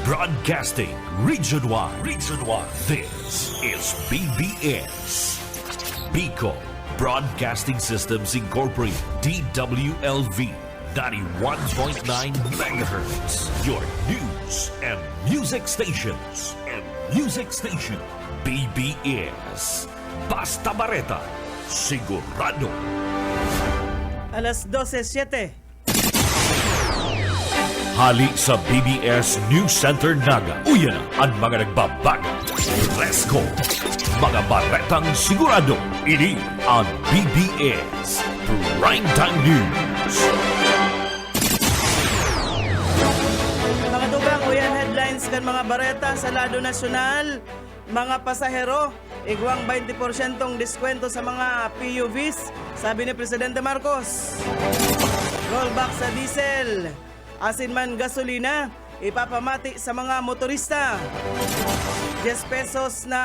Broadcasting Region 1. This is BBS. Bicol Broadcasting Systems Incorporated. DWLV 91.9 megahertz. Your news and music stations. BBS. Basta Bareta. Sigurado. Alas 12:07. Hali sa BBS News Center Naga. Uyan ang mga nagbabago. Presko. Mga baretang sigurado. Ini ang BBS Primetime News. Mga tugang, uyan headlines kan mga bareta sa lado nasyonal. Mga pasahero, igwang 20% diskwento sa mga PUVs, sabi ni Presidente Marcos. Rollback sa diesel. Asin man gasolina, ipapamati sa mga motorista. 10 pesos na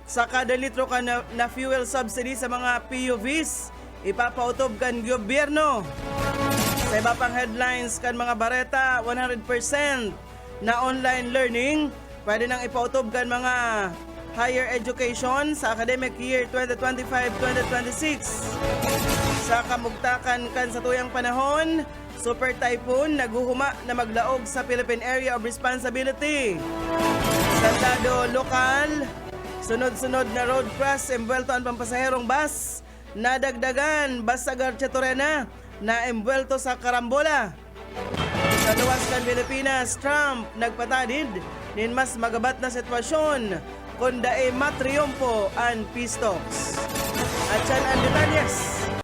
sa kada litro ka na fuel subsidy sa mga PUVs, ipapautob kan gobyerno. Sa iba pang headlines kan mga bareta, 100% na online learning, pwede nang ipautob kan mga higher education sa academic year 2025-2026. Sa kamugtakan kan sa tuyang panahon, Super Typhoon naguhuma na maglaog sa Philippine Area of Responsibility. Sa lado lokal, sunod-sunod na road crash, embwelto ang pampasaherong bus, nadagdagan, Basagar Chatorena, na embwelto sa karambola. Sa luwas kan Pilipinas, Trump nagpatadid nin mas magabat na sitwasyon kunda matriumpo ang peace talks. At yan ang detalyes.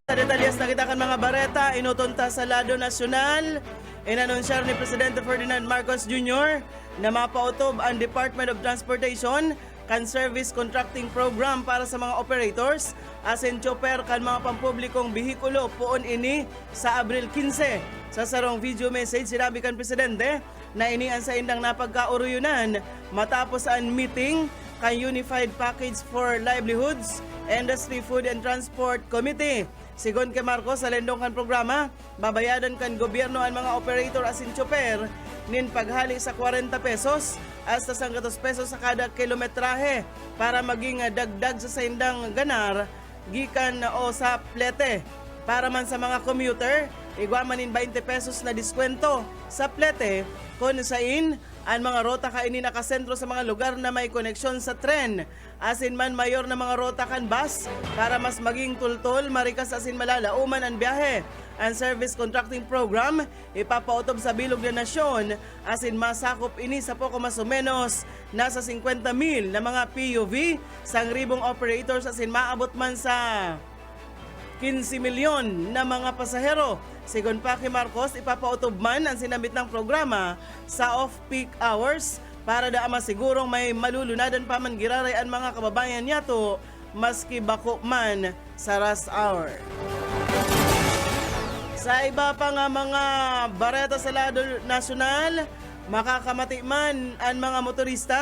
Sa detalyes nakita kan mga bareta, inutunta sa lado nasyonal, inanunsyar ni Presidente Ferdinand Marcos Jr. na mapautob ang Department of Transportation kan service contracting program para sa mga operators asin chopper kan mga pampublikong bihikulo poon ini sa Abril 15. Sa sarong video message, sinabi kan Presidente na ini ang sa indang napagkauruyunan matapos ang meeting kan Unified Package for Livelihoods, Industry, Food and Transport Committee. Sigon kay Marcos, sa lendong kan programa, babayadan kan gobyerno ang mga operator asin chopper nin paghali sa 40 pesos hasta 100 pesos sa kada kilometrahe para maging dagdag sa saindang ganar gikan o sa plete. Para man sa mga commuter, igwamanin 20 pesos na diskwento sa plete kung sain ang mga rota kaini nakasentro sa mga lugar na may koneksyon sa tren. Asin man mayor na mga rota kan bus para mas maging tultol, marikas asin malalauman ang biyahe. Ang service contracting program ipapautob sa bilog na nasyon asin masakop ini sa poko mas o menos nasa 50,000 na mga PUV, sangribong operators asin maabot man sa 15 milyon na mga pasahero. Sigon pa kay Marcos, ipapautob man ang sinambit ng programa sa off-peak hours para da masigurong may malulunadan pa man giraray ang mga kababayan niyato maski bako man sa rush hour. Sa iba pa nga mga bareta sa lado nasyonal, makakamati man ang mga motorista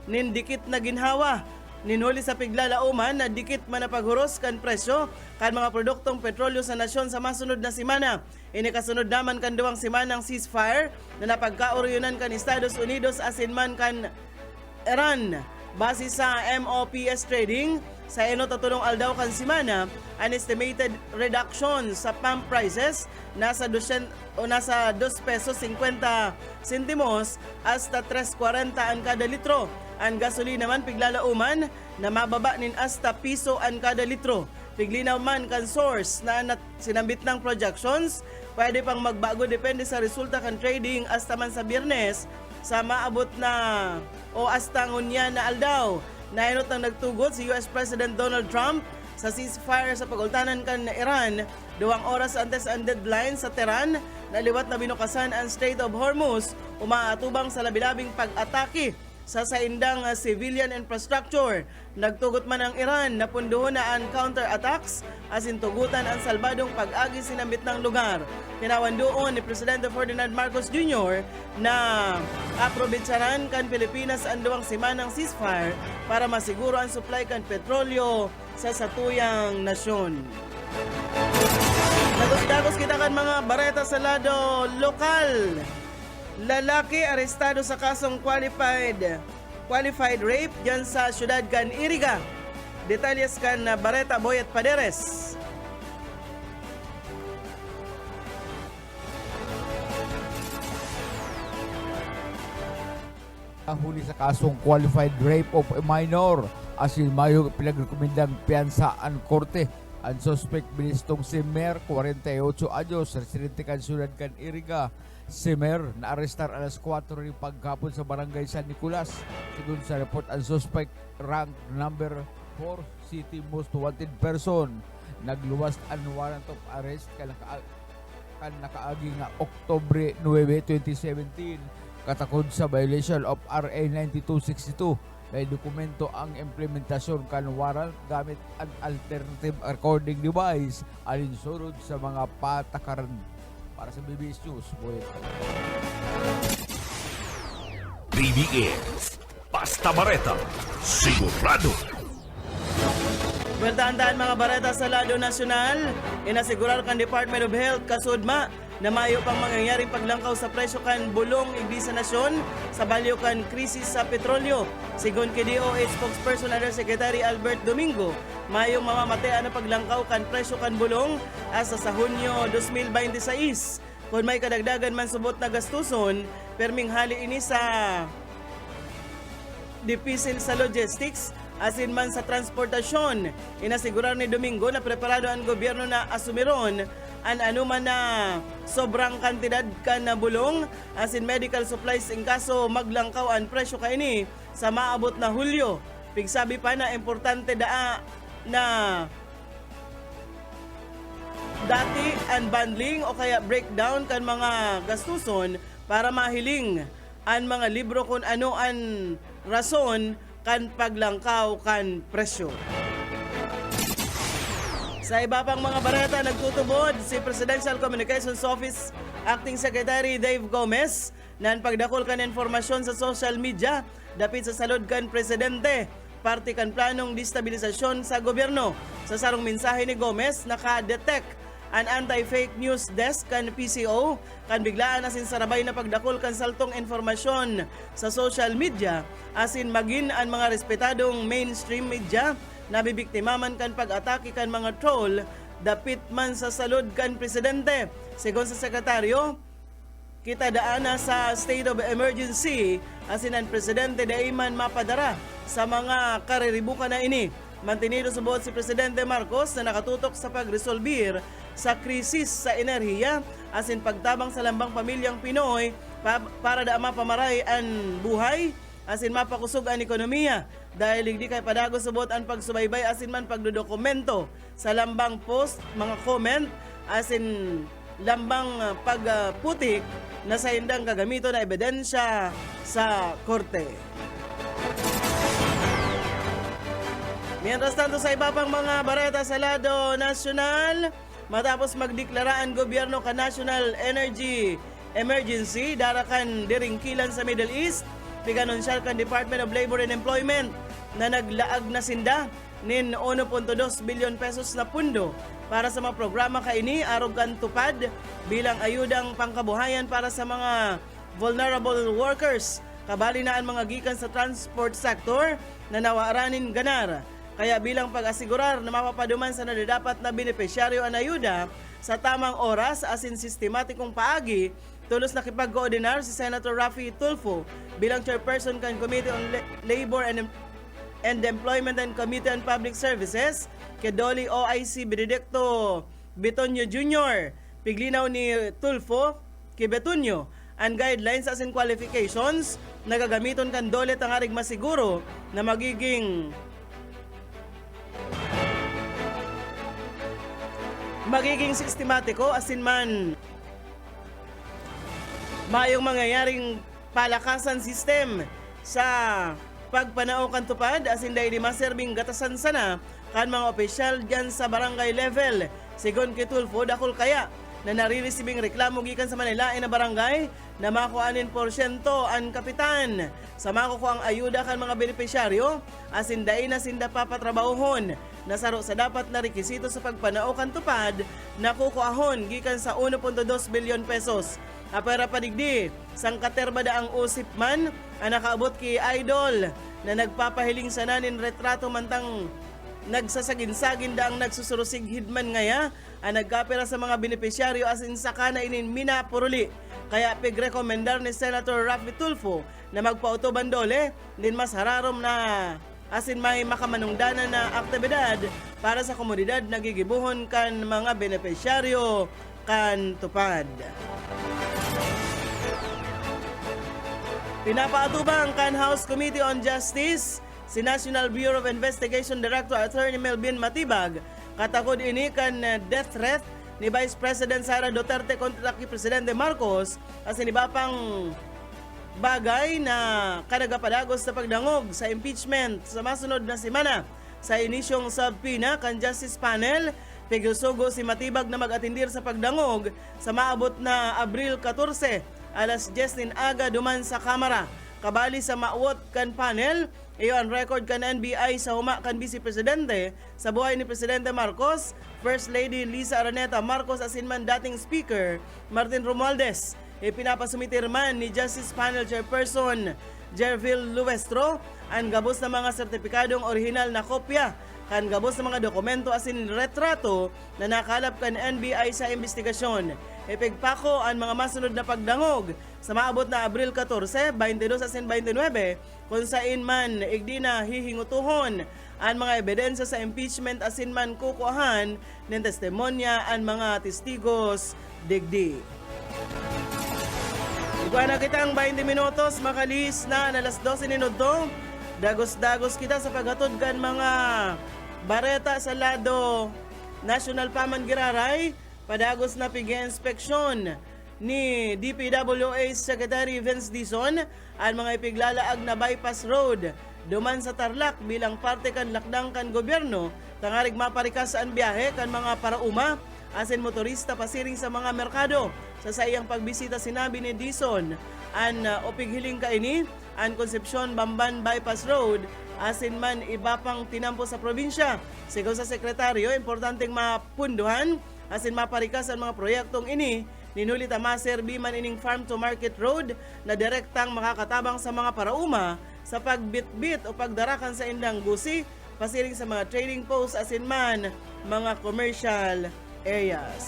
nin dikit na ginhawa. Ninhuli sa piglalauman na dikit man na paghuros kan presyo kan mga produktong petrolyo sa nasyon sa masunod na semana. Inikasunod naman kan duwang semanang ceasefire na napagkauryonan kan Estados Unidos asin man kan Iran. Base sa MOPS Trading, sa tatulong aldaw kan semana, an estimated reduction sa pump prices nasa 2 pesos 50 sentimos hasta 3.40 ang kada litro. Ang gasolina man piglalauman na mababa nin hasta piso ang kada litro. Piglinaw man kan source na sinambit ng projections, pwede pang magbago depende sa resulta kan trading hasta man sa Biyernes sa maabot na o hasta ngunya na aldaw. Nainot ng nagtugot si US President Donald Trump sa ceasefire sa pagultanan kan na Iran, 2 oras antes ang deadline sa Tehran na liwat na binukasan ang Strait of Hormuz, umaatubang sa labilabing pag-atake sa saindang civilian infrastructure. Nagtugot man ang Iran na punduhon na ang counter-attacks asin tugutan ang salbadong pag-agi sinambit ng lugar. Tinawan doon ni Presidente Ferdinand Marcos Jr. na aprobitsaran kan Pilipinas ang 2 semanang ceasefire para masiguro ang supply kan petrolyo sa satuyang nasyon. Dagos kita kan mga bareta sa lado lokal. Lalaki arestado sa kasong qualified rape dyan sa syudad kan Iriga. Detalyes kan Bareta Boy at Paderes. Huli sa kasong qualified rape of a minor. Asin mayo pinagrekomendang piyansa ang korte. Ang suspect binistong si Mer, 48 anyos, residente kan syudad kan Iriga. Si Mer na-arestar alas 4 rin pagkapon sa barangay San Nicolas. Sigun sa report, ang suspect rank number 4 city most wanted person. Nagluwas ang warrant of arrest kan nakaagi nga Oktobre 9, 2017. Katakod sa violation of RA 9262. May dokumento ang implementasyon kan warrant gamit an alternative recording device alinsunod sa mga patakaran. Para sa BBS News, Boy. BBS Basta Bareta, sigurado. Bertandaan mga bareta sa lado nasyonal, inasigurar kan Department of Health kasudma na mayo pang mangyayaring paglangkaw sa presyo kan bulong igdi sa nasyon sa balyo kan krisis sa petrolyo. Sigon kay DOH spokesperson Undersecretary Albert Domingo, mayong mamamatean na paglangkaw kan presyo kan bulong asa sa Hunyo 2026. Kung may kadagdagan man subot na gastuson, perming hali ini sa dipisil sa logistics asin man sa transportasyon. Inasigurar ni Domingo na preparado ang gobyerno na asumiron ang anuman na sobrang kantidad ka na bulong asin medical supplies in kaso maglangkaw ang presyo kaini sa maabot na Hulyo. Pigsabi pa na importante na dati ang bundling o kaya breakdown kan mga gastuson para mahiling ang mga libro kung ano ang rason kan paglangkaw kan presyo. Sa iba pang mga bareta, nagtutubod si Presidential Communications Office Acting Secretary Dave Gomez na pagdakol kan informasyon sa social media dapit sa salud kan presidente parte kan planong destabilisasyon sa gobyerno. Sa sarong mensahe ni Gomez, naka-detect an anti-fake news desk kan PCO kan biglaan asin sarabay na pagdakol kan saltong informasyon sa social media asin magin ang mga respetadong mainstream media na bibiktimaman kan pag-atake kan mga troll dapit man sa salud kan presidente. Sigon sa sekretaryo, kita daana sa state of emergency asin ang presidente daiman mapadara sa mga kariribukan na ini. Mantinido subot si Presidente Marcos na nakatutok sa pagresolbir sa krisis sa enerhiya asin pagtabang sa lambang pamilyang Pinoy para da mapamaray ang buhay asin mapakusog ang ekonomiya dahil hindi kay padago subot ang pagsubaybay asin man pagdodokumento sa lambang post, mga comment asin lambang pagputik na sa indang kagamito na ebidensya sa korte. Mientras tanto sa iba pang mga bareta sa lado nasyonal, matapos magdeklara ang gobyerno ka National Energy Emergency darakan diringkilan sa Middle East, piganonsyal kan Department of Labor and Employment na naglaag na sinda nin 1.2 bilyon pesos na pundo para sa mga programa kaini arog kan tupad bilang ayudang pangkabuhayan para sa mga vulnerable workers. Kabali na ang mga gikan sa transport sector na nawaranin ganar. Kaya bilang pag-asigurar na mapapaduman sa nadapat na benepisyaryo ang ayuda sa tamang oras asin sistematikong paagi, tulos na kipag-koordinar si Senator Raffy Tulfo bilang chairperson kan Committee on Labor and Employment and Committee on Public Services kay Dolly OIC Benedicto Betonyo Jr. Piglinaw ni Tulfo kay Betonyo ang guidelines asin qualifications na gagamiton kan Dolly tangarig masiguro na magiging sistematiko asin man mayong mangyayaring palakasan system sa pagpanao kan tupad asin dahil di maserbing gatasan sana kan mga opisyal dyan sa barangay level. Sigon kay Tulfo, dakol kaya na nariresibing reklamo gikan sa Manilain na barangay na makuanin porsyento ang kapitan sa makukuha ang ayuda kan mga benepisyaryo asin dahil na sinda papatrabahon nasaro sa dapat na rekisito sa pagpanao kan tupad na kukuahon gikan sa 1.2 bilyon pesos. apera padigdi sang katerbada ang usip man ang nakaabot kay Idol na nagpapahiling sa nanin retrato mantang nagsasagin-sagin da ang nagsusurusig hidman ngaya ang nagkapera sa mga benepisyaryo asin sa kana inin mina puruli. Kaya pigrekomendar ni Senator Rafi Tulfo na magpauto bandole din mas hararom na asin may makamanungdanan na aktibidad para sa komunidad na gigibuhon kan mga benepisyaryo kan tupad. Pinapaatubang kan House Committee on Justice si National Bureau of Investigation Director Attorney Melvin Matibag katakod ini kan death threat ni Vice President Sara Duterte kontra kay Presidente Marcos asin iba pang bagay na kanagapadagos sa pagdangog sa impeachment sa masunod na semana. Sa inisyong subpoena kan Justice Panel, pigusugo si Matibag na mag-atindir sa pagdangog sa maabot na Abril 14, alas 10 aga duman sa Kamara. Kabali sa maawot kan panel, iyo ang record kan NBI sa huma kan Vice Presidente sa buhay ni Presidente Marcos, First Lady Lisa Araneta Marcos asinman dating Speaker Martin Romualdez. Ipinapasumitir man ni Justice Panel Chairperson Jervil Luestro ang gabos na mga sertipikadong orihinal na kopya kan gabos na mga dokumento asin retrato na nakalap kan NBI sa investigasyon. Ipigpako ang mga masunod na pagdangog sa maabot na Abril 14, 22 asin 29 kung sain man igdi na hihingutuhon ang mga ebidensya sa impeachment asin man kukuhan ng testimonya ang mga testigos digdi. Iguan na kitang 20 minutos makalis na alas 12 minuto. Dagos-dagos kita sa paghatod kan mga bareta sa lado National Paman Giraray. Padagos na pig-inspeksyon ni DPWH Secretary Vince Dizon ang mga ipiglalaag na bypass road duman sa Tarlac bilang parte kan lakdang kan gobyerno tangarig maparikas ang biyahe kan mga parauma asin motorista pasiring sa mga merkado. Sa sayang pagbisita sinabi ni Dizon an opighiling kaini ang Concepcion Bamban Bypass Road asin man iba pang tinampo sa probinsya. Sigaw sa sekretaryo, importanteng mapunduhan asin maparikas ang mga proyektong ini ninulit maser biman ining farm to market road na direktang makakatabang sa mga parauma sa pagbitbit o pagdarakan sa indang gusi pasiring sa mga trading posts asin man mga commercial areas.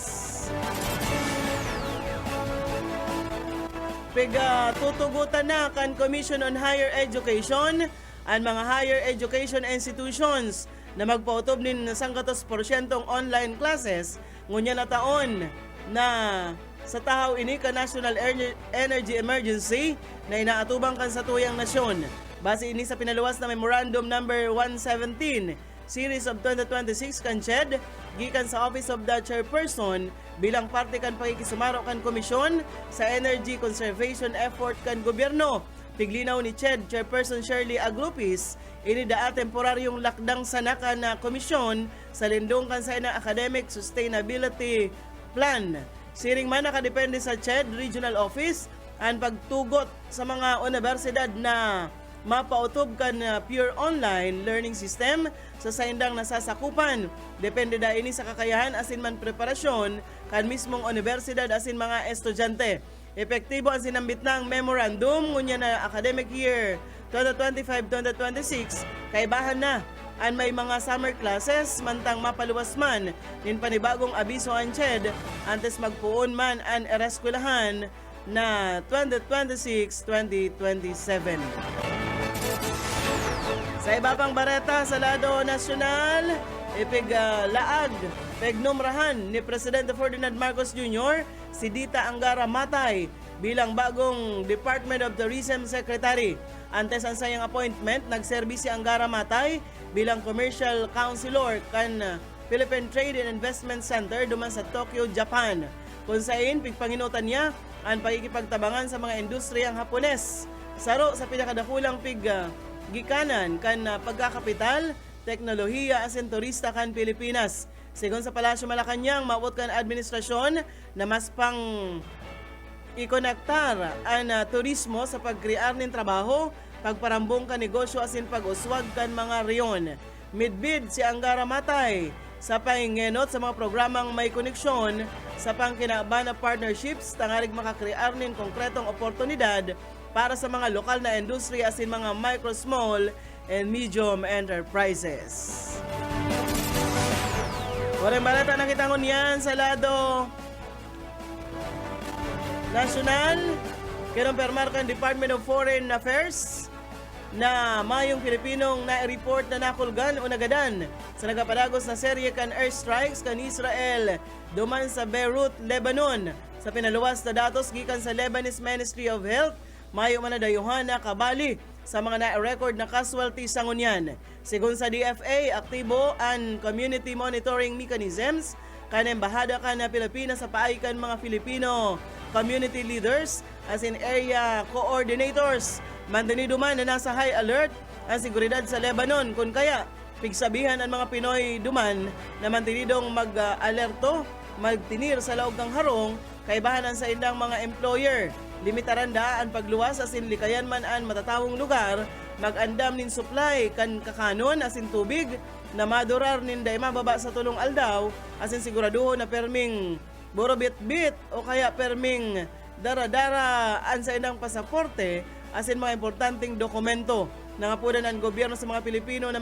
Tutugutan na kan Commission on Higher Education ang mga higher education institutions na magpautob nin 100% online classes ngunya na taon na sa tahaw ini ka National Energy Emergency na inaatubang kan sa tuyang nasyon. Base ini sa pinaluwas na Memorandum Number 117 Series of 2026 kan CHED gikan sa Office of the Chairperson bilang parte kan pakikisumaro kan komisyon sa energy conservation effort kan gobyerno. Piglinaw ni CHED Chairperson Shirley Agrupis ini daa temporaryong lakdang sanakan na komisyon sa lindong kan sa academic sustainability plan. Siring man nakadepende sa CHED Regional Office ang pagtugot sa mga universidad na mapautob kan pure online learning system sa saindang nasasakupan. Depende da ini sa kakayahan asin man preparasyon kan mismong universidad asin mga estudyante. Epektibo ang sinambit ng memorandum ngunya na academic year 2025-2026 kaibahan na ang may mga summer classes mantang mapaluwas man nin panibagong abiso ang CHED antes magpuon man ang ereskwelahan na 2026-2027. Sa iba pang bareta sa lado nasyonal, ipiglaag, pegnumrahan ni Presidente Ferdinand Marcos Jr. si Dita Angara Matay bilang bagong Department of Tourism Secretary. Antes ang sayang appointment, nagserbi si Angara Matay bilang Commercial Counselor kan Philippine Trade and Investment Center duman sa Tokyo, Japan. Kung sain, pigpanginutan niya ang pagkikipagtabangan sa mga industriyang Hapones. Saro sa pinakadakulang gikanan kan pagkakapital, teknolohiya asin turista kan Pilipinas. Sigon sa Palasyo Malacañang, maabot kan administrasyon na mas pang ikonektar ang turismo sa pagkrear ng trabaho, pagparambong kan negosyo asin pag-uswag kan mga reyon. Midbid si Angara Matay sa pangingenot sa mga programang may koneksyon sa pangkinaaban na partnerships tangarig makakrear nin konkretong oportunidad para sa mga lokal na industriya asin mga micro, small, and medium enterprises. Walang balata na kitangon yan sa lado nasyonal. Kinumpirmar kan Department of Foreign Affairs na mayong Pilipinong na-report na nakulgan o nagadan sa nagapadagos na serye kan airstrikes kan Israel duman sa Beirut, Lebanon. Sa pinaluwas na datos gikan sa Lebanese Ministry of Health, mayo man na dayuhan na kabali sa mga na-record na casualty sa ngunyan. Sigun sa DFA, aktibo ang community monitoring mechanisms kaning bahada ka na Pilipinas sa paaykan mga Filipino community leaders as in area coordinators. Mandanido man na nasa high alert ang seguridad sa Lebanon kung kaya pigsabihan ang mga Pinoy duman na mantinidong mag-alerto, magtinir sa laog ng harong kaibahanan sa indang mga employer. Limitaran da ang pagluwas asin likayan man ang matatawong lugar, mag-andam nin supply kan kakanon asin tubig na madurar nin day mababa sa tulong aldaw asin siguraduho na perming buro bit-bit o kaya perming dara-dara an sa indang pasaporte asin mga importanteng dokumento. Nangapunan ang gobyerno sa mga Pilipino na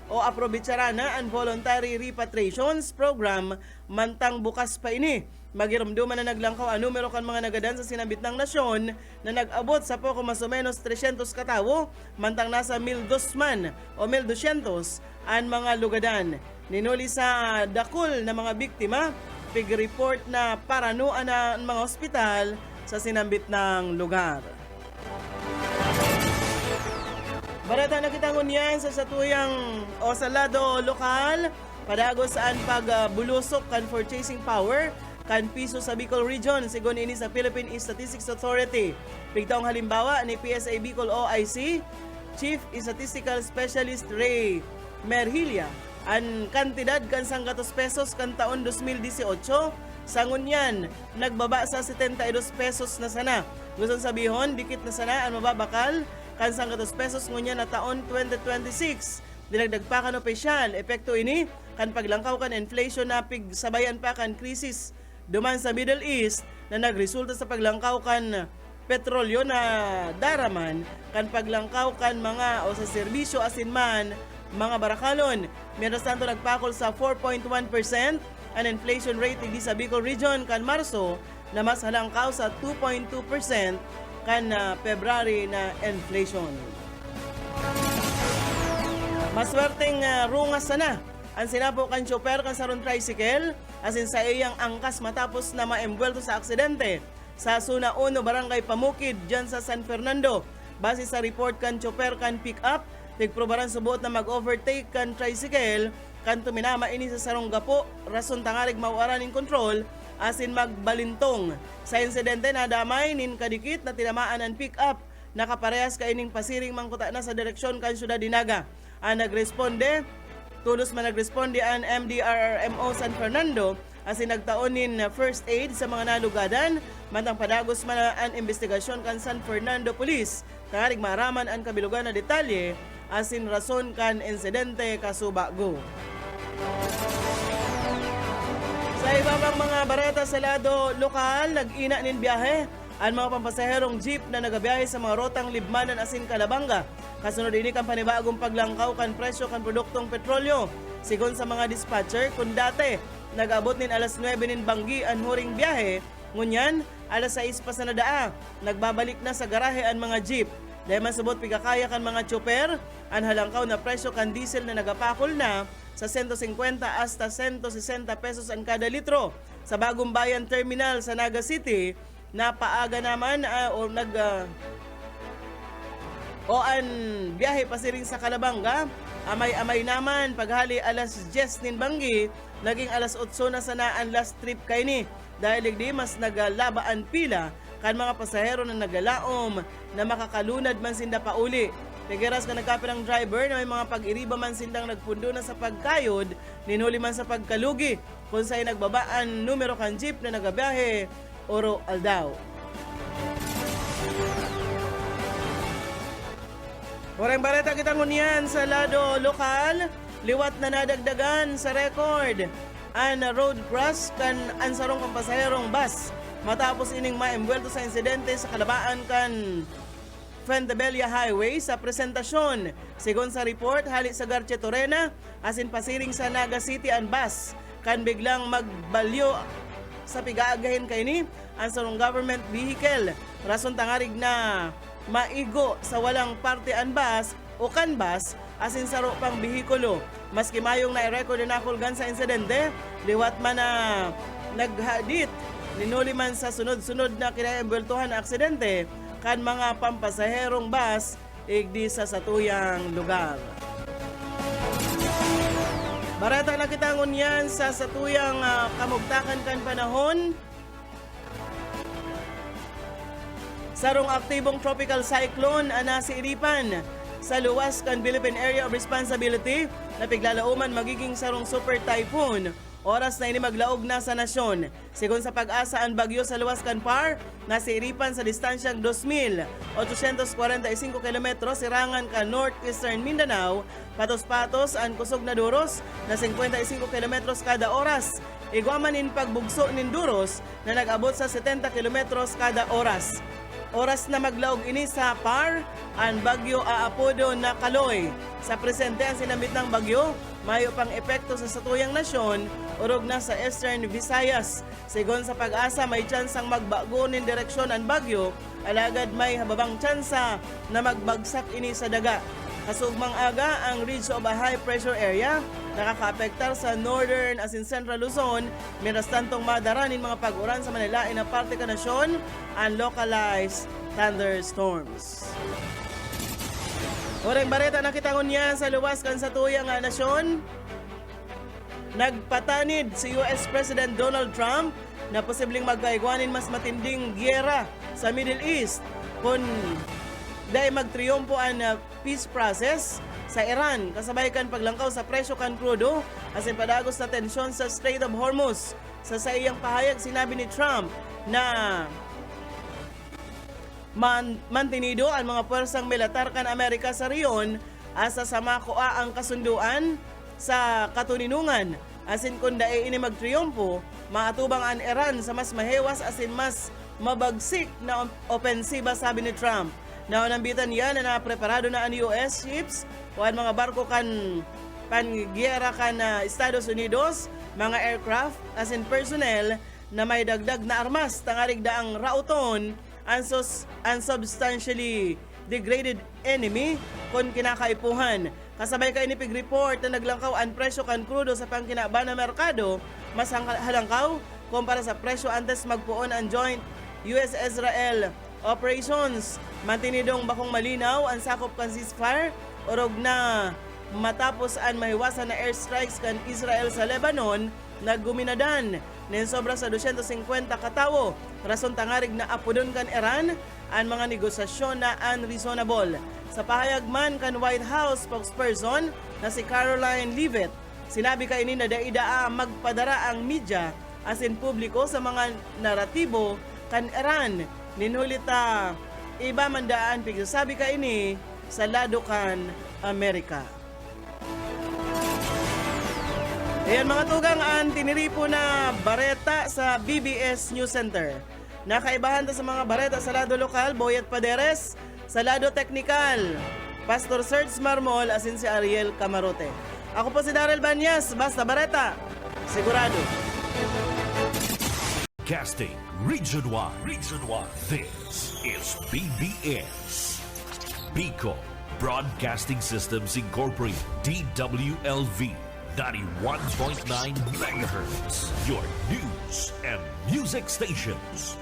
o aprobitsarana ang voluntary repatriations program mantang bukas pa ini. Magirumduman na naglangkaw ang numero kan mga nagadan sa sinabit ng nasyon na nag-abot sa poko mas o menos 300 katawo mantang nasa 1,200 man o 1,200 ang mga lugadan. Ninuli sa dakul na mga biktima, pig-report na paranuan na ang mga ospital sa sinambit ng lugar. Barata na kitangon yan sa satuyang o sa lado lokal, padagos saan pagbulusok kan purchasing power kan piso sa Bicol Region sigon ini sa Philippine Statistics Authority. Pigtaong halimbawa ni PSA Bicol OIC Chief Statistical Specialist Ray Merhilia ang kantidad kan 100 pesos kan taon 2018 sa ngunyan nagbaba sa 72 pesos na sana. Gusto sabihon dikit na sana ang mababakal kan 100 pesos ngunyan na taon 2026. Dinagdag pa kan opisyal epekto ini kan paglangkaw kan inflation na pigsabayan pa kan krisis duman sa Middle East na nagresulta sa paglangkaw kan petrolyo na daraman kan paglangkaw kan mga o sa serbisyo asin man mga barakalon. Mientras tanto nagpakol sa 4.1% ang inflation rate di sa Bicol Region kan Marso na mas halangkaw sa 2.2% kan February na inflation. Maswerteng rungas sana ang sinapo kan chopper kan saron tricycle asin sa iyang angkas matapos na maembwelto sa aksidente sa Suna 1 Barangay Pamukid dyan sa San Fernando. Base sa report kan chopper kan pick-up, tigprobaran subuot na mag-overtake kan tricycle kan tuminama ini sa sarong gapo rason tangarig mauaran in control asin magbalintong. Sa insidente na damay nin kadikit na tinamaan ang pick-up nakaparehas ka ining pasiring mangkuta na sa direksyon kan Syudad Dinaga. Ang nagresponde tulos man nagresponde ang MDRRMO San Fernando asin nagtaonin first aid sa mga nalugadan mantang padagos man ang investigasyon kan San Fernando Police tangarig maraman ang kabilugan na detalye asin rason kan insidente kasubago. Sa iba pang mga bareta sa lado lokal, nag-ina nin biyahe ang mga pampasaherong jeep na nagabiyahe sa mga rotang Libmanan asin Calabanga. Kasunod ini kan panibagong paglangkaw kan presyo kan produktong petrolyo. Sigon sa mga dispatcher, kung dati nag-abot nin alas 9 nin banggi ang huring biyahe, ngunyan alas 6 pa sa nadaa, nagbabalik na sa garahe ang mga jeep. Dahil man sabot pigakaya kan mga chopper, ang halangkaw na presyo kan diesel na nagapakol na sa 150 hasta 160 pesos ang kada litro. Sa Bagong Bayan Terminal sa Naga City, napaaga naman ang biyahe pasiring sa Calabanga. Amay-amay naman paghali alas 10 nin banggi, naging alas 8 na sana ang last trip kay ni. Dahil di mas nagalabaan pila kan mga pasahero na nagalaom na makakalunad man sinda pauli. Tegeras ka nagkapirang driver na may mga pag-iriba man sindang nagpundo na sa pagkayod, ninuli man sa pagkalugi kung sa'y nagbabaan numero kan jeep na nagabiyahe Oro Aldao. Oreng bareta kita ngunyan sa lado lokal, liwat na nadagdagan sa record an road crash kan ansarong kang pasaherong bus matapos ining maembwelto sa insidente sa kalabaan kan Fuentebella Highway sa presentasyon. Sigon sa report, hali sa Garche Torena, asin pasiring sa Naga City ang bus, kan biglang magbalyo sa pigaagahin kay ni ang sarong government vehicle. Rason tangarig na maigo sa walang parte ang bus o kan bus, asin saro pang bihikulo. Maski mayong na-record na nakulgan sa insidente, liwat man na naghadit, ninuli man sa sunod-sunod na kinaembweltuhan na aksidente, kan mga pampasaherong bus igdi sa satuyang lugar. Barata na kitangon yan sa satuyang kamugtakan kan panahon. Sarong aktibong tropical cyclone ana si Iripan sa luwas kan Philippine Area of Responsibility na piglalauman magiging sarong super typhoon. Oras na ini maglaog na sa nasyon. Sigon sa pag-asa ang bagyo sa luwas kan Par, nasiiripan sa distansyang 2,845 km sirangan ka northeastern Mindanao, patos-patos ang kusog na duros na 55 km kada oras. Igwaman in pagbugso nin duros na nag-abot sa 70 km kada oras. Oras na maglaog ini sa Par, ang bagyo aapodo na Kaloy. Sa presente ang sinambit ng bagyo, mayo pang epekto sa satuyang nasyon, urog na sa Eastern Visayas. Sigon sa pag-asa, may tsansang magbago nin direksyon ang bagyo, alagad may hababang tsansa na magbagsak ini sa daga. Kasugmang aga ang ridge of a high pressure area nakakaapektar sa northern as in central Luzon, miras tantong madaranin mga pag-uran sa Manilain na parte ka nasyon ang localized thunderstorms. Oreng bareta nakitangon niya sa luwas kan sa tuyang nasyon. Nagpatanid si US President Donald Trump na posibleng magkaigwanin mas matinding gyera sa Middle East kung dahil magtriyompo ang peace process sa Iran kasabay kan paglangkaw sa presyo kan krudo asin padagos na tensyon sa Strait of Hormuz. Sa iyang pahayag sinabi ni Trump na mantinido ang mga puwersang militar kan Amerika sa riyon asa sa makoa ang kasunduan sa katuninungan asin kung dae ini magtriyompo maatubang ang Iran sa mas mahewas asin mas mabagsik na opensiba, sabi ni Trump. Naunambitan yan na napreparado na ang US ships o ang mga barko kan pangyera kan Estados Unidos, mga aircraft as in personnel na may dagdag na armas tangarig daang rauton ang substantially degraded enemy kon kinakaipuhan. Kasabay ka inipig report na naglangkaw ang presyo kan krudo sa pangkinaba na merkado mas halangkaw kumpara sa presyo antes magpuon ang joint US-Israel operations. Mantinidong bakong malinaw ang sakop kan ceasefire orog na matapos ang mahiwasan na airstrikes kan Israel sa Lebanon nagguminadan nin sobra sa 250 katawo. Rason tangarig na apodon kan Iran ang mga negosasyon na unreasonable. Sa pahayag man kan White House spokesperson na si Caroline Leavitt, sinabi kay ni na daidaa magpadara ang media asin publiko sa mga naratibo kan Iran. Ninhulita iba mandaan pigsasabi ka ini sa lado kan Amerika. Ayan mga tugang ang tiniripo na bareta sa BBS News Center. Nakaibahan ta sa mga bareta sa lado lokal, Boyet Paderes, sa lado teknikal, Pastor Serge Marmol asin si Ariel Camarote. Ako po si Daryl Banyas, basta bareta, sigurado. Casting Region 1. This is BBS. Bico Broadcasting Systems Incorporated. DWLV 91.9 MHz. Your news and music stations.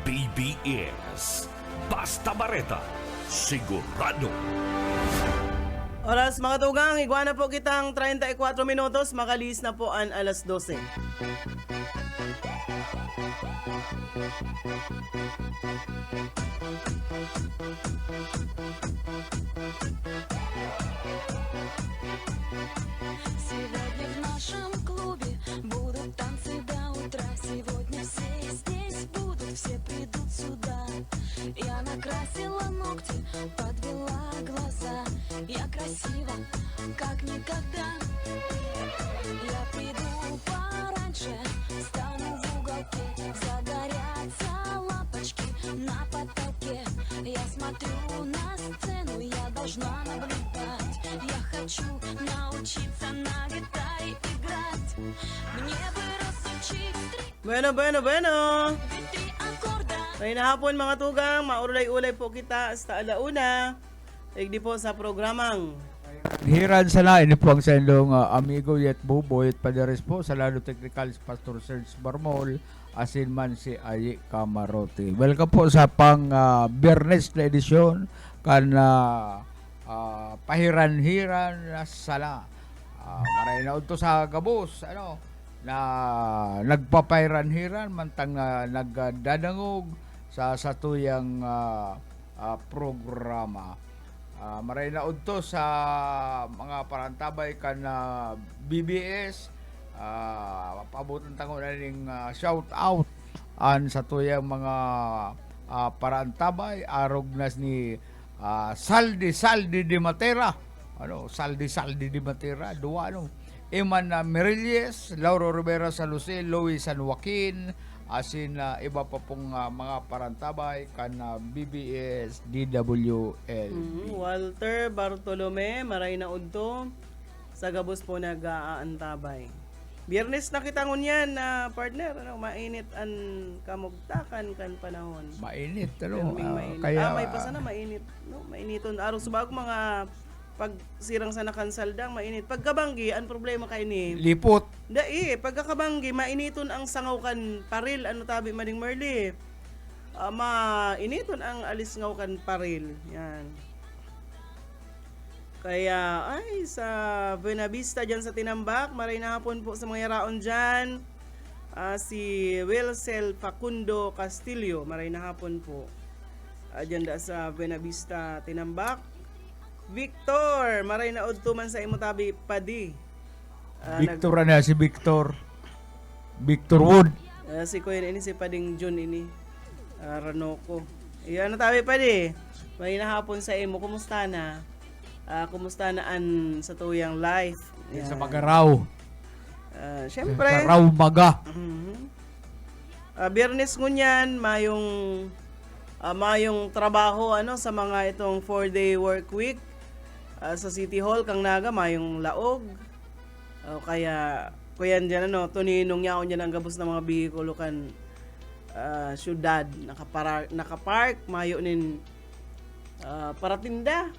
BBS. Basta Bareta. Sigurado. Oras mga tugang, igwa na po kitang 34 minutos, makalis na po ang alas 12. Сегодня в нашем клубе будут танцы до утра. Сегодня все здесь будут, все придут сюда. Я накрасила ногти, подвела глаза. Я красива, как никогда. Я приду пораньше, стану в уголке. Загорятся лампочки на потолке. Я смотрю на сцену, я должна наблюдать. Я хочу научиться на гитаре играть. Мне бы разучить Bueno. три аккорда. May nahapon mga tugang, maulay-ulay po kita hasta alauna. Igdi po sa programang Hiran sana ini po ang sa inyong amigo yet buboy at padares po sa Lalo Technical Pastor Serge Barmol asin man si Ayi Camarote. Welcome po sa pang Biyernes na edisyon kan pahiran-hiran na sala. Maray na unto sa gabos na nagpapairan-hiran mantang nagdadangog sa satuyang programa. Maray na udto sa mga parantabay kan BBS pabutan tango na ning shout out an sa tuyang mga parantabay arog nas ni Saldi di Matera Saldi di Matera duwa Eman Merilles, Lauro Rivera San Jose, Louis San Joaquin, asin iba pa pong mga parantabay kan BBS DWL. Walter Bartolome, maray na udto. Sa gabos po nag-aantabay. Biyernes na kita ngunyan na partner, mainit an kamugtakan kan panahon. Mainit, Mainit. kaya May pa sana mainit, mainiton araw subag mga pag sirang sa nakansaldang mainit. Pagkabanggi, ang problema kay ni lipot. Pagkakabanggi, mainiton ang sangaw kan paril, tabi maning Merly. Mainiton ang alis ngaw kan paril. Yan. Kaya, sa Buena Vista dyan sa Tinambak, maray na hapon po sa mga yaraon dyan. Si Wilcel Facundo Castillo, maray na hapon po. Dyan da sa Buena Vista, Tinambak. Victor, maray na udto man sa imutabi padi. Victor na si Victor Wood. Si Kuya ini si Pading Jun ini. Ranoko. Iyan na tabi padi. May nahapon sa imo, kumusta na? Kumusta na an sa tuyang life? Yan. Sa Magaraw. Syempre. Sa Raw Maga. Biyernes ngunyan, mayong trabaho sa mga itong 4-day work week. Sa City Hall kang naga mayong laog. Kaya kuyan diyan tuninong niya diyan ang gabos ng mga bihikulo kan syudad nakapark mayo nin paratinda.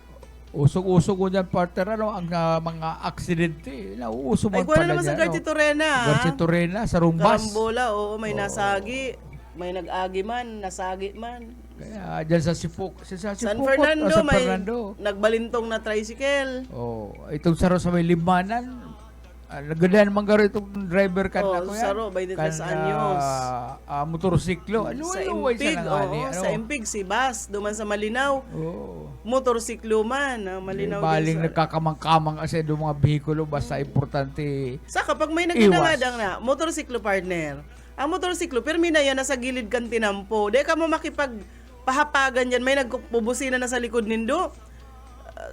Usog-usog ko dyan, partner, ang mga aksidente. Nauuso man Ay, kuha pala na naman sa Garci Torena. Garci Torena, sa Rumbas. Karambola, may nasagi. May nag-agi man, nasagi man. Kaya dyan sa Sipuk. San Fernando, may nagbalintong na tricycle. Itong saro sa may limanan. Nagandaan man garo itong driver kan na ko yan. Saro, 23 anyos. Motorsiklo. Sa Impig, sa Impig, si Bas, duman sa Malinaw. Motorsiklo man, Malinaw. Baling nagkakamang-kamang kasi doon mga bihikulo, basta importante. Sa kapag may naginangadang na, motorsiklo partner, ang motorsiklo, permi na yan, nasa gilid kan tinampo. Di ka mo makipagpahapagan yan, may nagpubusina na sa likod nindo.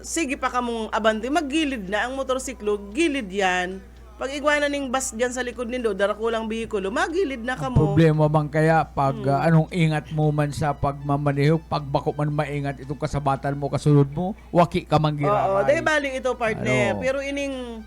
Sige pa ka mong abante, maggilid na ang motorsiklo, gilid yan. Pag igwana ning bus dyan sa likod nindo, darakulang bihikulo, magilid na ka mo. Problema bang kaya pag anong ingat mo man sa pagmamaneho, pag bako man maingat itong kasabatan mo, kasunod mo, waki ka man giraray. Dahil baling ito partner. Pero ining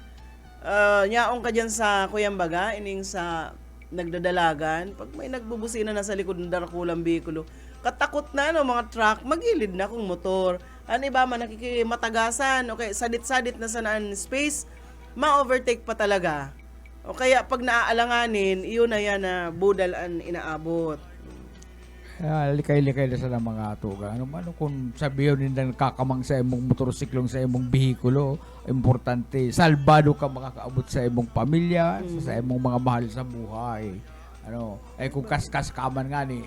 nyaong ka dyan sa Kuyambaga, ining sa nagdadalagan, pag may nagbubusina na sa likod ng darakulang bihikulo, katakot na mga truck, magilid na kung motor. Ano iba man nakikimatagasan, okay, sadit-sadit na sanaan space, ma-overtake pa talaga. O kaya pag naaalanganin, iyon na yan na budal ang inaabot. Likay-likay na sa mga tuga. Ano kung sabihin nila kakamang sa imong motorsiklong sa imong bihikulo, importante, salbado ka makakaabot sa imong pamilya, sa imong mga mahal sa buhay. Kung kaskas ka man nga ni.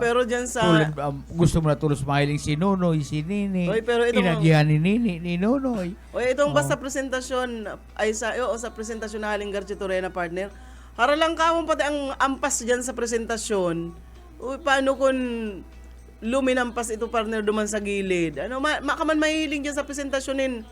Pero dyan sa... Tulad, gusto mo na tulos mahiling si Nonoy, si Nini. Pero itong... Inagihan ni Nini, ni Nonoy. Itong basta presentasyon, ay sa presentasyon na Haling Garci Torena partner, haralang ka mo pati ang ampas dyan sa presentasyon. Paano kung luminampas ito partner duman sa gilid. Ano, makaman mahiling dyan sa presentasyonin.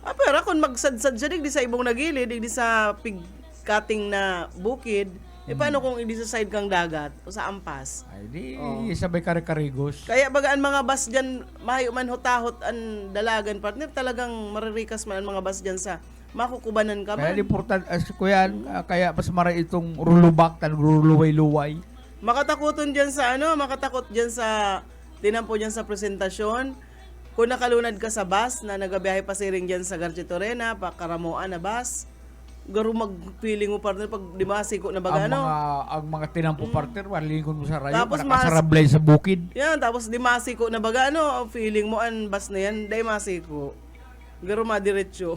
Pero kung magsadsad siya di sa ibong nagilid, di sa pig-cutting na bukid, paano kung hindi sa side kang dagat o sa ampas? Ay, di sabay kare-karigos. Kaya bagaan mga bus dyan, mahayo man hutahot ang dalagan partner, talagang maririkas man ang mga bus dyan sa makukubanan ka Kaya man. important, kuya, kaya mas maray itong rulubak, ruluway-luway. Makatakuton dyan sa makatakot dyan sa, tinampo dyan sa presentasyon. Kung nakalunad ka sa bus na nagabiyahe pa siring dyan sa Garchitorena, pa Karamoan na bus, garo mag-feeling mo partner pag dimasiko na baga Ang mga tinampo partner, malingon mo sa rayo, Tapos nakasarablay sa bukid. Yan, tapos dimasiko na baga feeling mo ang bus na yan, day masiko. Garo madiretso.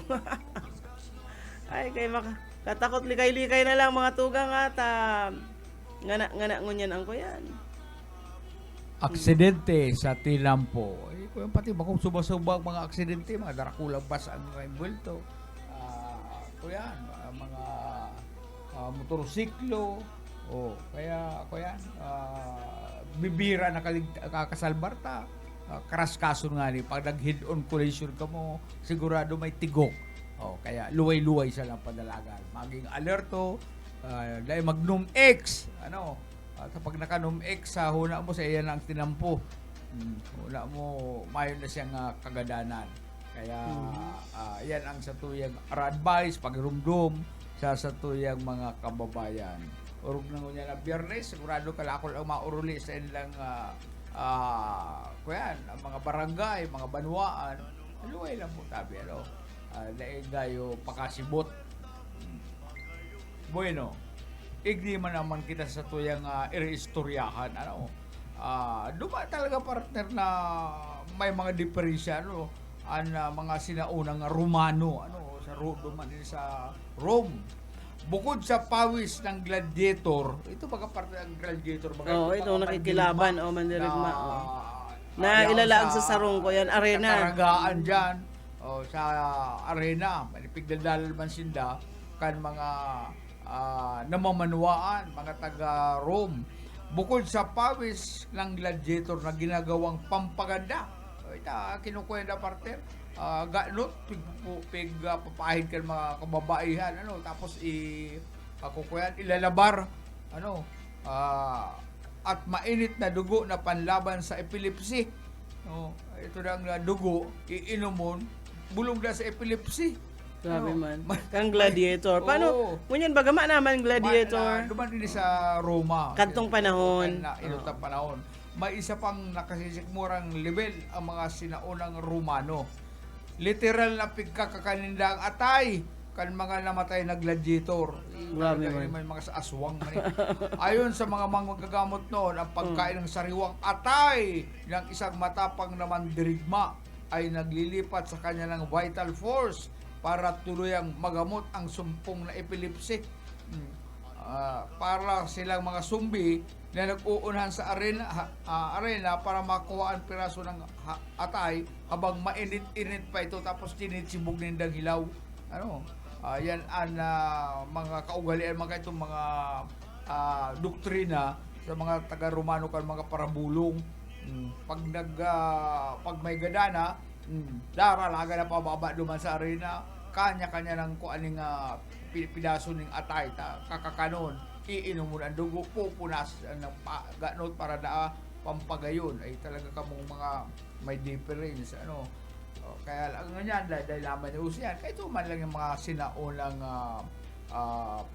Ay, kay katakot likay-likay na lang mga tugang at ngana ngunyan ang ko yan. Aksidente sa tinampo. Kuya, pati bakong subasubang mga aksidente, mga darakulang bus ang envuelto. Kuya, mga motorsiklo. Kaya kuya, bibira na kakasalbarta. Karaskaso nga ni, pag nag-head-on collision ka mo, sigurado may tigok. Kaya luway-luway siya lang padalagan. Maging alerto, dahil mag-NUM X, kapag naka-NUM X sa huna mo, sa iyan ang tinampo. Huna mo, mayon na siyang kagadanan. Kaya, yan ang satuyang advice, pag-rumdum sa satuyang mga kababayan. Urog na ngunya na Biyernes, sigurado kalakol ang mauruli sa ilang kuyan, mga barangay, mga banwaan. Luway lang po tabi, dahil gayo pakasibot. Bueno, igdi man naman kita sa tuyang ireistoryahan. Duma talaga partner na may mga diferensya, ang mga sinaunang Romano, sa duman din sa Rome. Bukod sa pawis ng gladiator, ito baga partner ng gladiator. Ito nakikilaban, mandirigma. Na ilalaag sa sarong ko yan, arena. Kataragaan dyan, sa arena, manipigdadalal man sinda, kan mga namamanuaan, mga taga-Rome. Bukod sa pawis ng gladiator na ginagawang pampaganda, kinukwenda partner, ganot, papahid ka mga kababaihan, tapos ilalabar, at mainit na dugo na panlaban sa epilepsy. Ito na ang dugo, iinumon, bulong na sa epilepsy. Grabe man. Kang gladiator. Paano? Ngunyan bagama naman gladiator. Duman din sa Roma. Kantong panahon. Inutang panahon. May isa pang nakasisikmurang level ang mga sinaunang Romano. Literal na pigkakakanindang atay kan mga namatay na gladiator. Grabe man. May mga sa aswang man. Ayon sa mga manggagamot noon, ang pagkain ng sariwang atay ng isang matapang na mandirigma ay naglilipat sa kanya ng vital force para tuluyang magamot ang sumpong na epilepsy. Para silang mga zombie na nag-uunahan sa arena para makuha ang piraso ng atay habang mainit-init pa ito tapos tinitsibog nindang hilaw. Yan ang mga kaugalian, mga itong mga doktrina sa mga taga-Romano kan mga parabulong. Pag may gadana, daralaga na pababa duman sa arena, kanya-kanya ng kuaning pidaso ng atay, kakakanon, iinom mo ng dugo, pupunas ng ganot para na pampagayon. Ay talaga kamong mga may difference, kaya lang ganyan, dahil laman ni Usian, kaya ito man lang yung mga sinaunang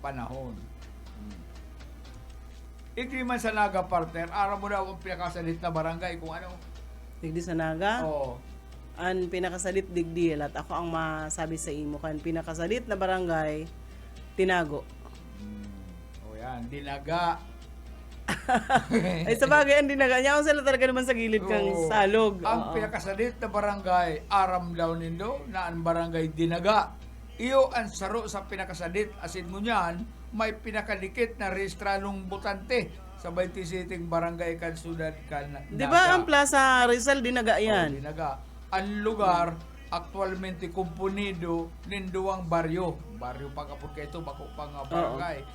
panahon. Ikli man sa Naga partner, araw mo daw ang pinakasalit na barangay kung ano. Digdi sa Naga? Oo. Ang pinakasalit digdi, at ako ang masabi sa imo kan pinakasalit na barangay, Tinago. Yan, Dinaga. Ay sa bagay, ang Dinaga niya, sila talaga naman sa gilid kang salog. Ang pinakasalit na barangay, Aram daw nindo, na ang barangay Dinaga. Iyo ang saro sa pinakasalit, asin mo niyan, may pinakadikit na rehistranong butante sa 27 barangay kan Sudan kan Naga. Di ba ang Plaza Rizal, Dinaga yan? Dinaga. Ang lugar, actualmente kumpunido ninduang baryo. Baryo pagkapun kayo ito, bako pang barangay.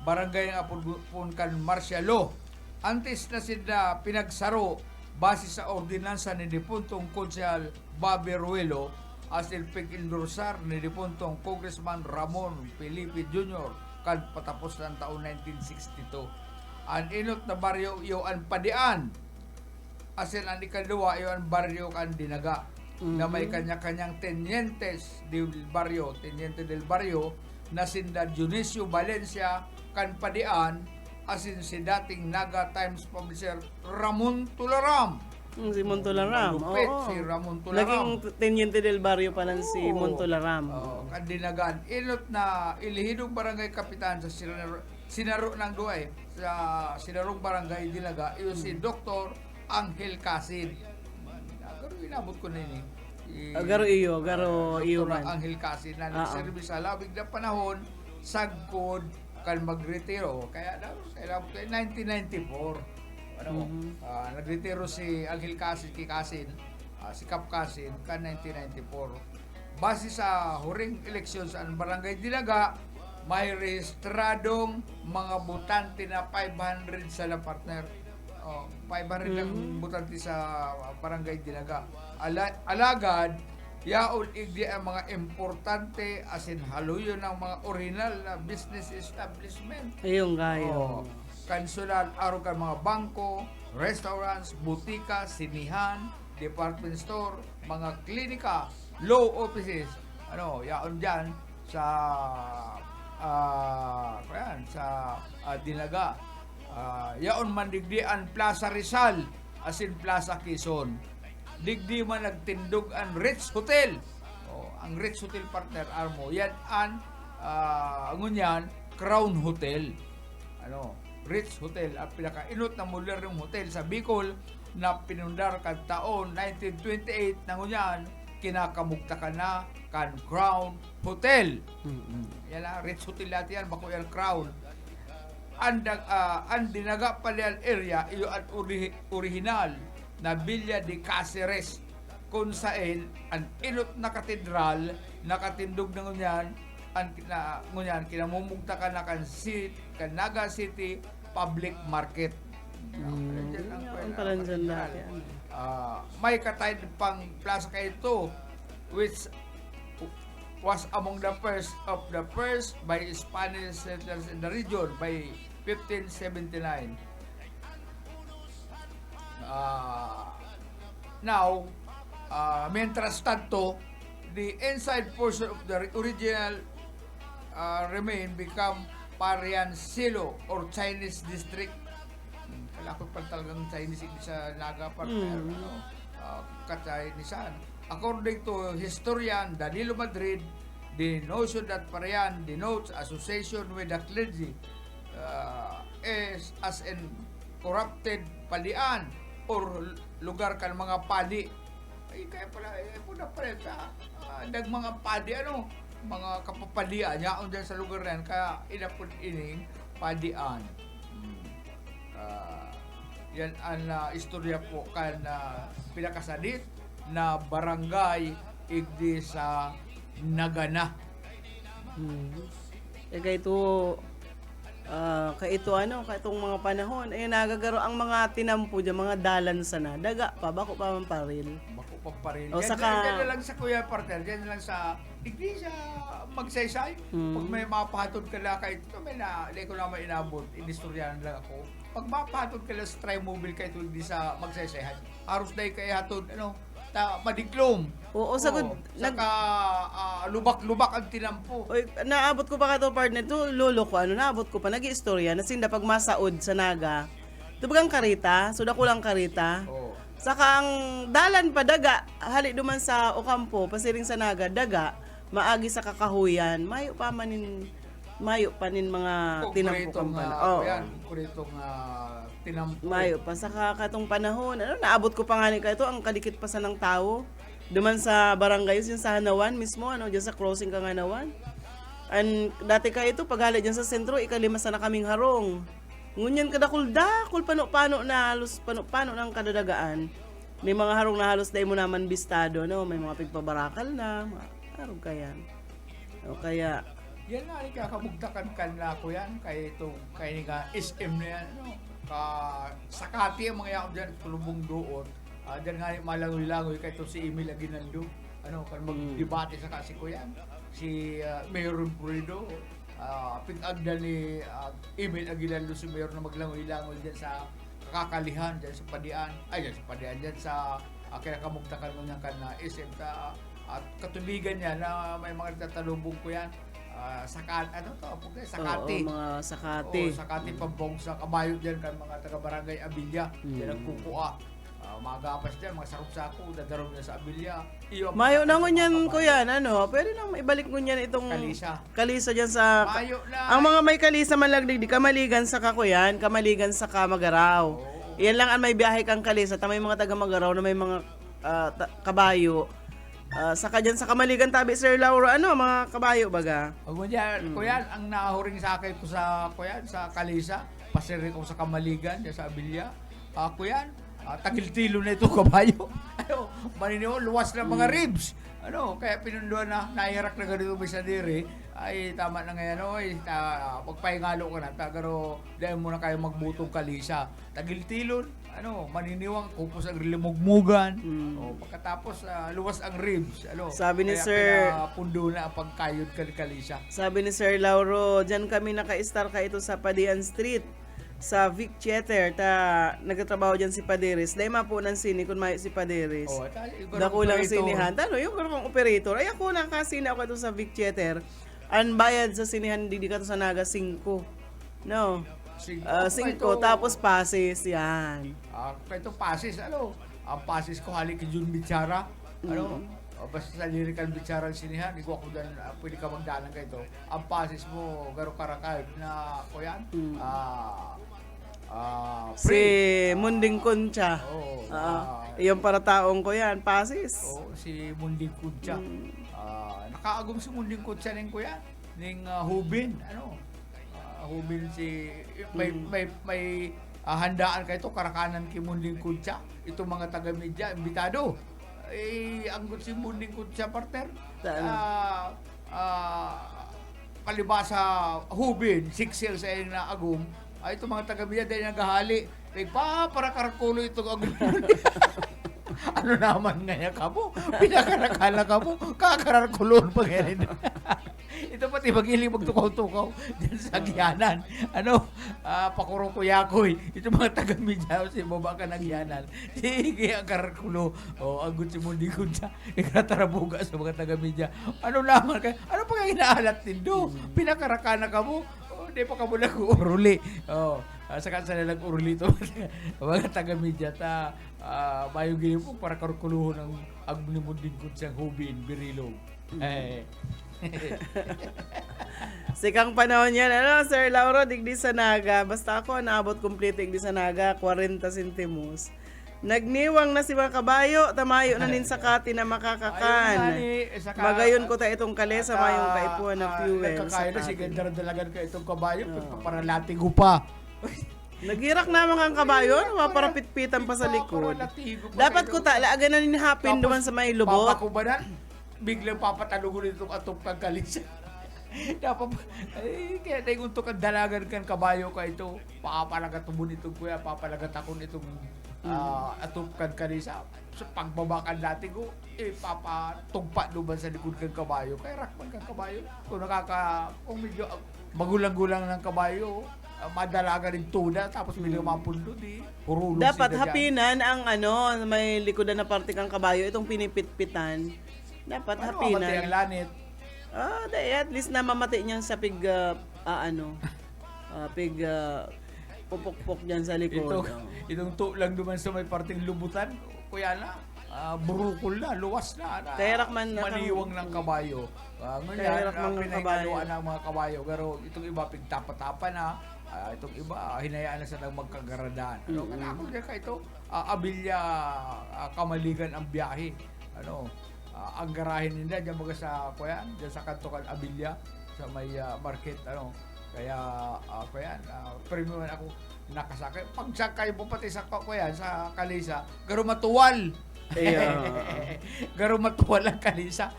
Barangay ang apun kan Marcialo. Antes na sila pinagsaro base sa ordinansa ni dipuntong Konsyal Bobby Ruelo as il pag-endorsar ni dipuntong Congressman Ramon Felipe Jr. kan patapos ng taon 1962. Ang inot na baryo iyo ang Padian, asin ang ikalawa iyo ang baryo kan Dinaga, na may kanya-kanyang teniente del barrio na sinda Dionisio Valencia kan Padian, asin si dating Naga Times publisher Ramon Tularam. Si Montolaram. Malupit, Oo. si Ramon Tularam. Naging teniente del barrio pa lang si Oo. Montolaram. Kan Dinagan. Inot na ilihidong barangay kapitan sa sinaro ng Duay, sa sinarong barangay Dinaga, iyo si Dr. Angel Casid. Garo inabot ko na yun eh. Garo iyo Dr. man. Angel Casid na Oo. nagserbi sa labig na panahon, sagkod kan magretiro. Kaya inabot ko 1994. Nagretiro si Angel Casid, si Cap Casid, kan 1994. Base sa huring eleksyon sa barangay Dinaga, may rehistradong mga butante na 500 sa la partner. 500 lang butante sa barangay Dinaga. Alagad, yaon igdi ang mga importante asin haluyo ng mga original na business establishment. Ayun gayo. Kansulan araw kan mga bangko, restaurants, butika, sinihan, department store, mga klinika, law offices. Yaon diyan sa Dinaga. Yaon man digdian Plaza Rizal, asin Plaza Quezon. Digdi man nagtindog ang Ritz Hotel. Ang Ritz Hotel partner armo. Yan ang ngunyan Crown Hotel. Ritz Hotel, ang pinaka-inot na modernong hotel sa Bicol na pinundar kan taon 1928 na ngunyan kinakamugta ka na kan Crown Hotel. Yan ang Ritz Hotel natin yan, bako yan Crown. Ang Dinaga Palian area, iyo ang original na Villa de Cáceres, kung saan ang inot na katedral nakatindog na ngunyan kinamumugta ka na kan Naga City Public Market. Ang parang dyan dati. May katay pang plaza kayo ito, which was among the first by Spanish settlers in the region by 1579. Now, mientras tanto, the inside portion of the original remain become Pariancillo or Chinese district. Kalakot pa talagang Chinese sa Naga partner. Ka-Chinesean. According to historian Danilo Madrid, the notion that Parian denotes association with the clergy is as in corrupted palian or lugar kan mga padi. Kaya pala, muna pala sa mga padi, mga kapapadian, yaon dyan sa lugar na yan, kaya inapod ining padian. Yan ang istorya po kan pinakasadit na barangay igdi sa Nagana. Kaitong mga panahon, nagagaro ang mga tinampo dyan, mga dalan sana, daga pa, bako pa man paril. Bako pa pa rin. O, Yan lang sa Kuya Partner, yan lang sa igdi sa magsaysay. Pag may mapahatod ka lang kahit ito, hindi ko naman inabot, inistoryahan lang ako. Pag mapahatod ka lang sa Tri-Mobile kahit hindi sa magsaysay, haros dahil kayo hatod, madiklom. Oo, sagod. Saka lubak-lubak ang tinampo. Oy, naabot ko pa ka to partner to, lolo ko, naabot ko pa, nag-iistorya, nasinda pag masaod sa Naga, tubagang karita, suda ko lang karita. Oo. Saka ang dalan pa daga, hali duman sa Ocampo, pasiring sa Naga, daga, maagi sa kakahuyan, mayo pa nin mga tinampo kampana. Kuritong tinampo. Mayo pa saka katong panahon, naabot ko pa nga ni ito, ang kadikit pa sa ng tao. Duman sa barangay yung sa Hanawan mismo, diyan sa crossing kang Hanawan. Dati ka ito, pag hali dyan sa sentro, ikalima sana kaming harong. Ngunyan kadakul pano na halos pano ng kadadagaan. May mga harong na halos dahil mo naman bistado, may mga pigpabarakal na, harong kaya. O kaya, yan na, kakabugtakan ka na ako yan, kaya ni ka SM na yan, Sakati ang mga yaon dyan, tulubong doon. Dyan nga malangoy-langoy kay ito si Emil Aguinaldo. Kan magdebate sa kasi ko yan. Si Mayor Purido, pinagdal ni Emil Aguinaldo si Mayor na maglangoy-langoy dyan sa kakalihan, dyan sa Padian. Dyan sa Padian, dyan sa kinakamugtakan mo niyang na SM at katubigan niya na may mga tatalubong ko yan. Sakati. Oo, mga Sakati. Sakati Pampong sa kabayo dyan kan mga taga-barangay Abilia. Yan ang kukuha. Magapas dyan, mga sarap-sako, dadarong niya sa Abilia. Mayo na ngun yan, kuya, pwede nang ibalik ngun yan itong kalisa dyan sa... Mayo na. Ang mga may kalisa malagdig, di kamaligan sa kakuyan, kamaligan sa Kamagaraw. Yan lang ang may biyahe kang kalisa, tamay mga taga-Magaraw na may mga kabayo. Saka dyan sa kamaligan tabi, Sir Lauro, mga kabayo baga? Kuyan, ang nahuring sa akin ko sa kalisa, pasiri ko sa kamaligan, dyan sa Abilia. Kuyan, tagil-tilo na itong kabayo. Maniniw, luwas na mga ribs. Kaya pinunduan na, nairak na ganito may sadiri. Ay, tama na ngayon, magpahingalo ka na. Pero, dahil muna kayo magbutong kalisa. Tagil-tilon, maniniwang kupos ang limugmugan. Pagkatapos, luwas ang ribs. Sabi ni kaya Sir... pundo na ang pagkayod kalisa. Sabi ni Sir Lauro, dyan kami naka-star ka ito sa Padian Street. Sa Vic Theater, nagtatrabaho dyan si Paderes. Dahil mapo ng sini kung may si Paderes. Dako lang sinihan. Yung kung operator, ay ako nakasini ako ito sa Vic Theater. Ang bayad sa sinihan, hindi ka to sa Naga 5. No? 5, tapos pasis, yan. Ito pasis, ang pasis ko halik kay Jun Bichara. Basta sa lyrical Bichara ang sinihan, hindi ko ako dyan, pwede ka magdanan ka ito. Ang pasis mo, garo karakal na ko yan. Si Munding Concha. Yung para taong ko yan, pasis. Si Munding Concha. Nakaagom si Munding Concha ning ko yan. Ning Hubin, Hubin si may handaan ka ito, karakanan kay Munding Concha. Ito mga taga-media, imbitado. Anggot si Munding Concha partner. Palibasa Hubin, 6 years ay naagom. Ito mga taga-media dahil naghahali. Para karakulo ito ang naman nga ka mo? Pinakarakala ka mo? Kakarakulon pa ganyan. Ito pati mag-iling magtukaw-tukaw dyan sa Gianan. Pakurukuyakoy. Ito mga taga-media si baba ka ng Gianan. Sige, ang karakulo. Anggot si Mundi Kunsa. Ikatarabuga sa mga taga-media. Naman ka? Ano pa nga inaalat nindo? Pinakarakana ka mo? Hindi pa ka muna uruli. Saka sa nalang uruli ito. Mga taga-media mayong gini po para karukuluhon ng agnimundin ko siyang Hubin, Birilog. Sikang panahon yan. Sir Lauro, digdi sa Naga. Basta ako, naabot kompleto digdi sa Naga, 40 centimos. Nagniwang na si mga kabayo, tamayo na nin sakati na makakakan. Magayon ko ta itong kalesa, mayong kaipuan na fuel. Nagkakaya na, sige, daradalagan ka itong kabayo, para lating upa. Nagirak na mga kabayo, para pitpitan pa sa likod. Dapat ko laagan na nin hapin duman sa may lubot. Papakubanan, biglang papatalugon itong atong kagkalisa. Dapat, kaya tayo untok ang dalagan kan kabayo ka ito, papalagatubon itong kuya, papalagatakon itong atong kagkalisa. So, pagbabakan dati ko, papatugpa duman sa likod kang kabayo. Kaya rakman kang kabayo. Kung medyo magulang-gulang ng kabayo, madalaga rin tuna, tapos may mapundo, hurulog dapat hapinan ang may likodan na parte kang kabayo, itong pinipitpitan. Dapat hapinan. Mamatay ang lanit. At least na mamatay niyan sa pupukpok dyan sa likod. Itong lang duman sa may parting lubutan, kuya na, burukol na, luwas na. Terak man na. Maniwang ng kabayo. Terak man ng kabayo. Ng mga kabayo. Pero itong iba, pigtapa-tapa na. Itong iba, hinayaan na sa magkagaradaan. Ako dyan ka ito, Abilia, Kamaligan ang biyahe. Ang garahin nila dyan mga sa kuya, dyan sa Kantokan Abilia, sa may market, kaya premium ako nakasakay. Pagsakay mo pati sa kuya, sa kalisa, garo matuwal. Garo matuwal ang kalisa.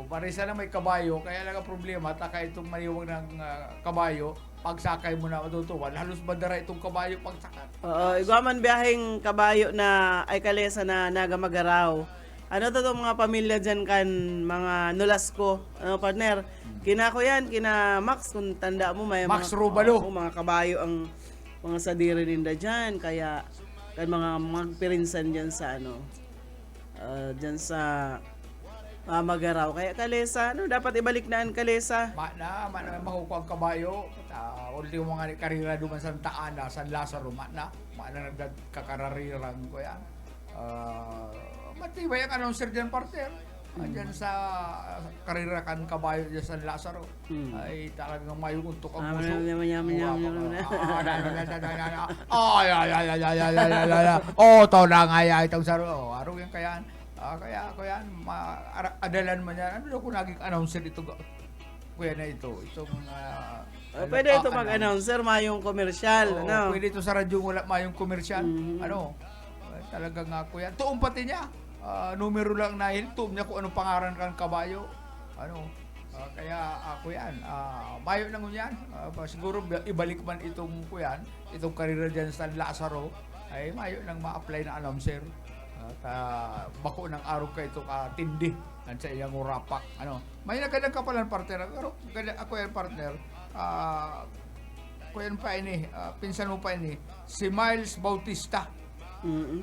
Parisa na may kabayo, kaya lang ang problema, taka itong maniwang ng kabayo, pagsakay mo na matutuwan, halos madara itong kabayo pagsakat. Oo, igwaman biyaheng kabayo na ay kalesa na nagamagaraw. Ano to mga pamilya dyan kan, mga Nolasco, ano partner? Kina ko yan, kina Max, kung tanda mo may Max mga, Rubalo. oo, mga kabayo ang mga sadiri ninda dyan. Kaya kan mga magpirinsan dyan sa ano, dyan sa Magaraw. Kaya kalesa, ano, dapat ibalik na ang kalesa. Na makukuha ang kabayo. Uli yung mga karira duman sa Taana, San Lazaro, na nagkakarariran ko yan. Matibay ang announcer dyan, partner. Dyan sa karira kan kabayo dyan sa San Lazaro. Ay talagang mayuntok ang puso. To na nga yan itong saro. Araw yan kaya. Kaya ako yan, adalan man yan. Ano ko naging announcer ito? Kuya na ito. Itong Pwede ito mag-announcer, mayong komersyal. Oo, Ano? pwede ito sa radyo wala mayong komersyal. Ano? Talagang ako yan. Tuong pati niya. Numero lang na yun. Tuom niya kung anong pangaran kang kabayo. Ano? Kaya ako yan. Mayo lang yan. Siguro ibalik man itong kuyan, itong karera dyan sa Lazaro, ay mayo lang ma-apply na announcer. Bako ng araw ka ito tindi sa iyang urapak. Ano? May nagandang kapalan partner. Pero ako yan partner. Ako yan pa ini. Pinsan mo pa ini. Si Miles Bautista.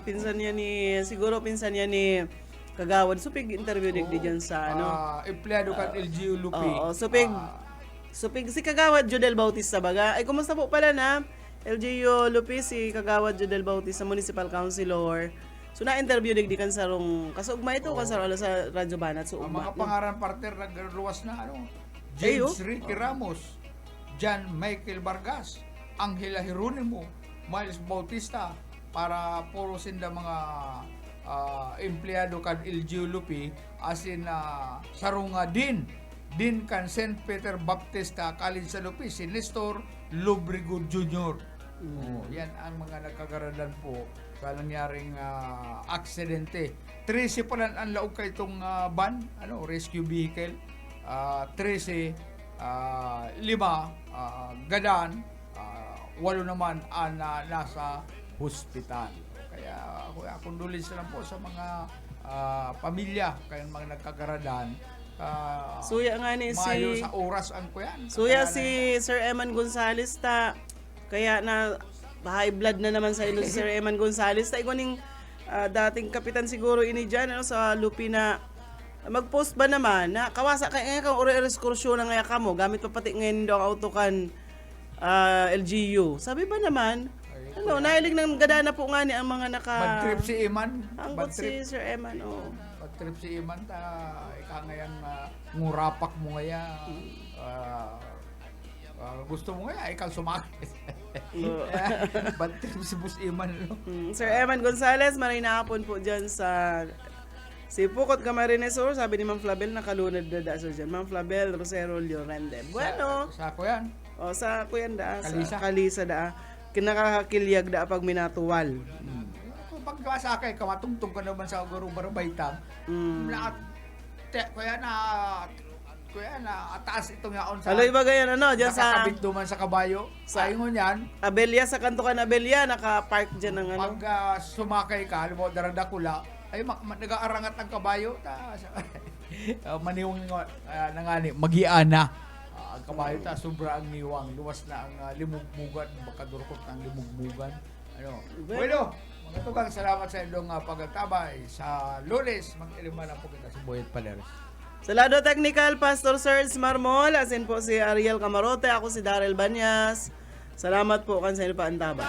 Pinsan niya ni, siguro pinsan niya ni Kagawad. Supig interview di dyan sa ano. Empleyado kan LGU Lupi. Oo, supig si Kagawad Jodel Bautista baga. Ay, kumusta po pala na? LGU Lupi, si Kagawad Jodel Bautista, Municipal Councilor. So na-interview di kan sarong kasugma ito kan sarong sa Radyo Banat so Ang mga pangaran partner nagluwas na ano. Ay, James Ricky Ramos, John Michael Vargas, Angela Jeronimo, Miles Bautista, para puro sinda mga empleyado kan LGU Lupi asin sarunga din kan St. Peter Baptista College sa Lupi, si Nestor Lobrigo Jr. Yan ang mga nagkagaradan po sa nangyaring aksidente. 13 pa lang ang laog ka itong van, rescue vehicle. 13, 5 gadan, 8 naman nasa hospital. Kaya condolences lang po sa mga pamilya kayong mga nagkagaradan. Suya nga ni Mayo si sa oras ang kuyan. Suya si Sir Eman Gonzales ta. Kaya na high blood na naman sa ilo si Sir Eman Gonzales. Ta iguning dating kapitan siguro ini dyan sa Lupi na mag-post ba naman na kawasa kaya kang uri-ekskursyon na nga ka mo gamit pa pati ngayon daw ang auto kan LGU. Sabi ba naman nahilig ng gada na po nga ni ang mga Bad trip si Iman. Ang Bad si Sir Eman, Bad trip si Iman ika ngayon ngurapak mo ngayon. Gusto mo ngayon, ikaw sumakit. Bad trip si Boss Iman. Sir Eman Gonzales, marinahapon po dyan sa si Pukot Camarines Sur, sabi ni Ma'am Flabel, nakalunod na da so dyan. Ma'am Flabel, Rosero Llorente. Bueno. Sa ako yan. Sa kuyan da. Kalisa. Sa Kalisa da. Kinakakilyag da pag minatuwal. Pag sa akin, kamatungtong ka naman sa guru barabaytang. Kaya na ataas itong yaon sa... Aloy ba ganyan dyan sa... Nakakabit duman sa kabayo. Sa ingon yan. Abelya, sa kanto kan Abelya, naka-park dyan ng ano. Pag sumakay ka, alam mo, daradakula, ay nag-aarangat ang kabayo. Maniwang na nga ni, magiana. Ang kabayo sobra ang niwang. Luwas na ang limugmugan. Makadurkot ng limugmugan. Bueno, mga tugang salamat sa inyong pagtabay. Sa Lunes, mag-ilima na po kita si Boyet Paleres. Sa lado technical, Pastor Serge Marmol, asin po si Ariel Camarote, ako si Daryl Banyas. Salamat po kan sa inyo paantabay.